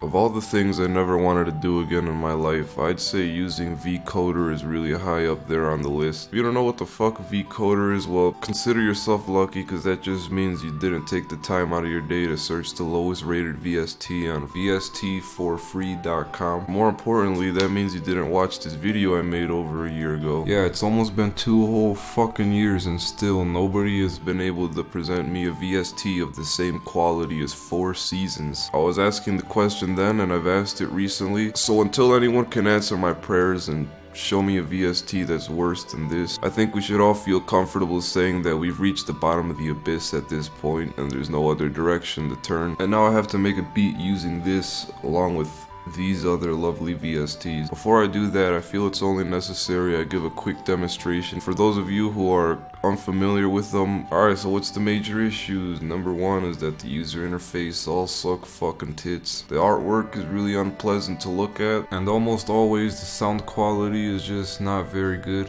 Of all the things I never wanted to do again in my life, I'd say using V-Koder is really high up there on the list. If you don't know what the fuck V-Koder is, well, consider yourself lucky, because that just means you didn't take the time out of your day to search the lowest rated VST on VST4free.com. More importantly, that means you didn't watch this video I made over a year ago. Yeah, it's almost been 2 whole fucking years and still nobody has been able to present me a VST of the same quality as Four Seasons. I was asking the question then, and I've asked it recently, so until anyone can answer my prayers and show me a VST that's worse than this, I think we should all feel comfortable saying that we've reached the bottom of the abyss at this point and there's no other direction to turn. And now I have to make a beat using this along with these other lovely VSTs. Before I do that, I feel it's only necessary I give a quick demonstration for those of you who are unfamiliar with them. Alright, so what's the major issues? Number one is that the user interface all suck fucking tits. The artwork is really unpleasant to look at, and almost always the sound quality is just not very good.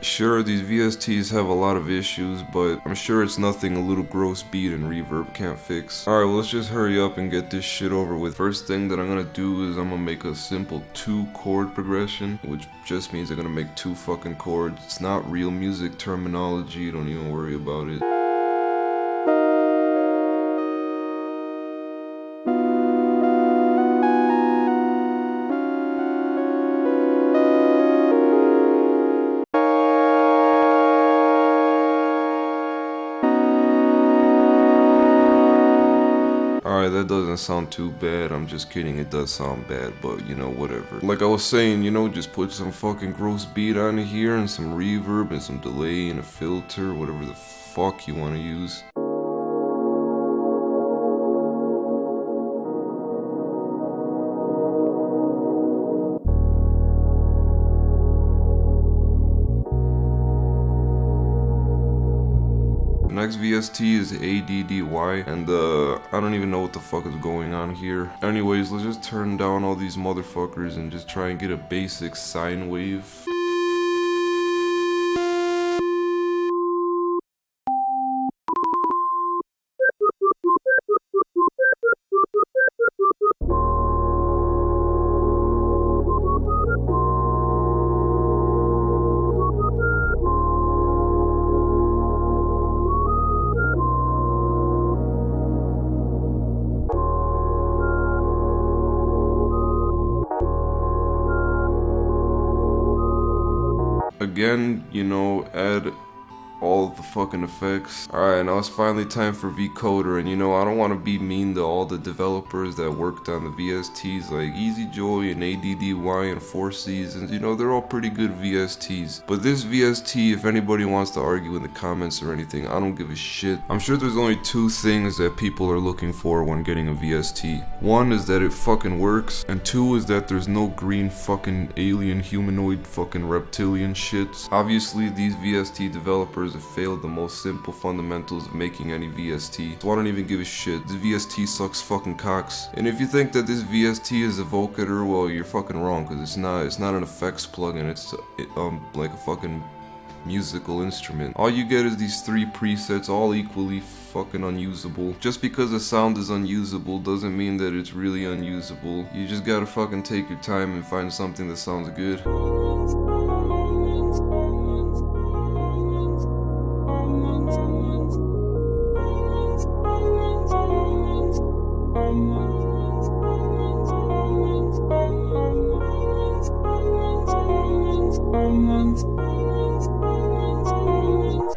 Sure, these VSTs have a lot of issues, but I'm sure it's nothing a little gross beat and reverb can't fix. Alright, well, let's just hurry up and get this shit over with. First thing that I'm gonna do is I'm gonna make a simple 2-chord progression, which just means I'm gonna make 2 fucking chords. It's not real music terminology, don't even worry about it. Alright, that doesn't sound too bad. I'm just kidding, it does sound bad, but you know, whatever. Like I was saying, you know, just put some fucking gross beat on here and some reverb and some delay and a filter, whatever the fuck you want to use. The next VST is ADDY, and I don't even know what the fuck is going on here. Anyways, let's just turn down all these motherfuckers and just try and get a basic sine wave. Again, you know, add all of the fucking effects. Alright, now it's finally time for V-Koder, and you know, I don't want to be mean to all the developers that worked on the VSTs like Easy Joy and ADDY and Four Seasons. You know, they're all pretty good VSTs. But this VST, if anybody wants to argue in the comments or anything, I don't give a shit. I'm sure there's only 2 things that people are looking for when getting a VST. One is that it fucking works, and 2 is that there's no green fucking alien humanoid fucking reptilian shits. Obviously, these VST developers have failed the most simple fundamentals of making any VST, so I don't even give a shit. This VST sucks fucking cocks. And if you think that this VST is a V-Koder, well, you're fucking wrong, because it's not an effects plugin, it's like a fucking musical instrument. All you get is these 3 presets, all equally fucking unusable. Just because a sound is unusable doesn't mean that it's really unusable. You just gotta fucking take your time and find something that sounds good.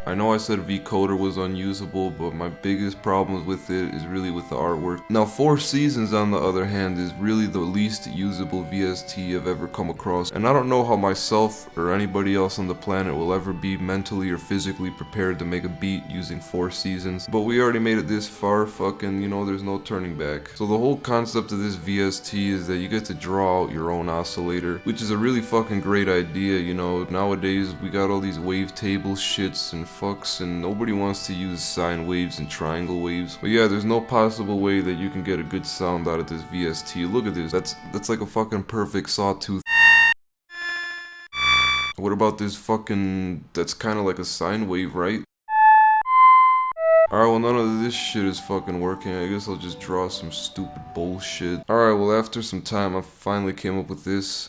I know I said V-Koder was unusable, but my biggest problem with it is really with the artwork. Now, Four Seasons, on the other hand, is really the least usable VST I've ever come across, and I don't know how myself or anybody else on the planet will ever be mentally or physically prepared to make a beat using Four Seasons, but we already made it this far, fucking, you know, there's no turning back. So the whole concept of this VST is that you get to draw out your own oscillator, which is a really fucking great idea. You know, nowadays we got all these wavetable shits and fucks, and nobody wants to use sine waves and triangle waves. But yeah, there's no possible way that you can get a good sound out of this VST. Look at this, that's like a fucking perfect sawtooth. What about this fucking, that's kind of like a sine wave, right? Alright, well none of this shit is fucking working. I guess I'll just draw some stupid bullshit. Alright, well after some time I finally came up with this.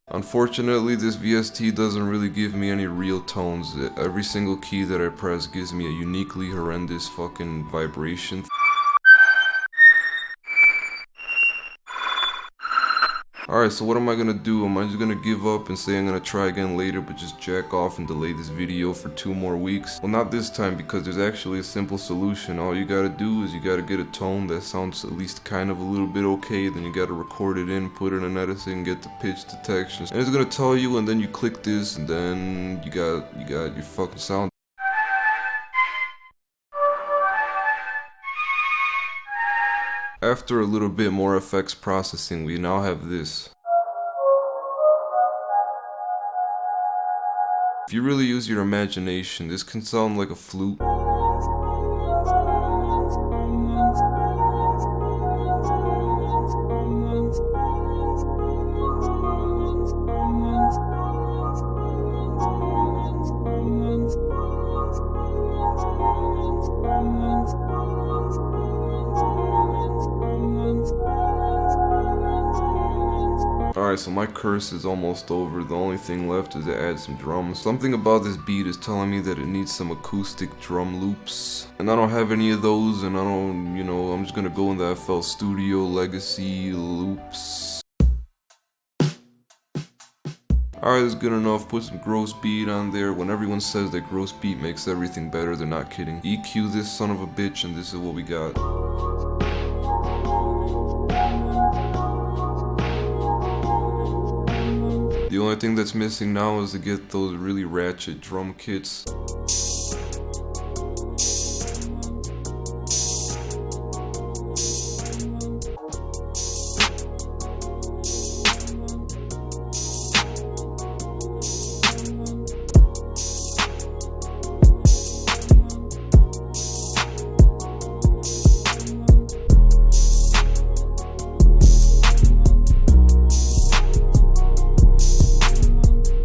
Unfortunately, this VST doesn't really give me any real tones. Every single key that I press gives me a uniquely horrendous fucking vibration. Alright, so what am I gonna do? Am I just gonna give up and say I'm gonna try again later but just jack off and delay this video for 2 more weeks? Well, not this time, because there's actually a simple solution. All you gotta do is you gotta get a tone that sounds at least kind of a little bit okay, then you gotta record it in, put it in editing, get the pitch detection, and it's gonna tell you, and then you click this, and then you got your fucking sound. After a little bit more effects processing, we now have this. If you really use your imagination, this can sound like a flute. Alright, so my curse is almost over. The only thing left is to add some drums. Something about this beat is telling me that it needs some acoustic drum loops. And I don't have any of those, and I don't, I'm just gonna go in the FL Studio Legacy loops. Alright, that's good enough. Put some gross beat on there. When everyone says that gross beat makes everything better, they're not kidding. EQ this son of a bitch, and this is what we got. The only thing that's missing now is to get those really ratchet drum kits.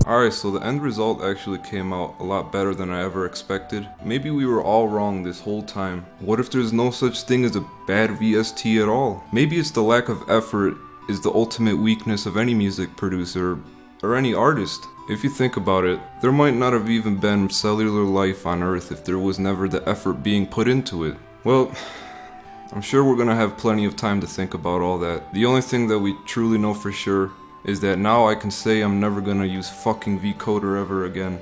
Alright, so the end result actually came out a lot better than I ever expected. Maybe we were all wrong this whole time. What if there's no such thing as a bad VST at all? Maybe it's the lack of effort is the ultimate weakness of any music producer or any artist. If you think about it, there might not have even been cellular life on Earth if there was never the effort being put into it. Well, I'm sure we're gonna have plenty of time to think about all that. The only thing that we truly know for sure is that now I can say I'm never gonna use fucking V-Koder ever again.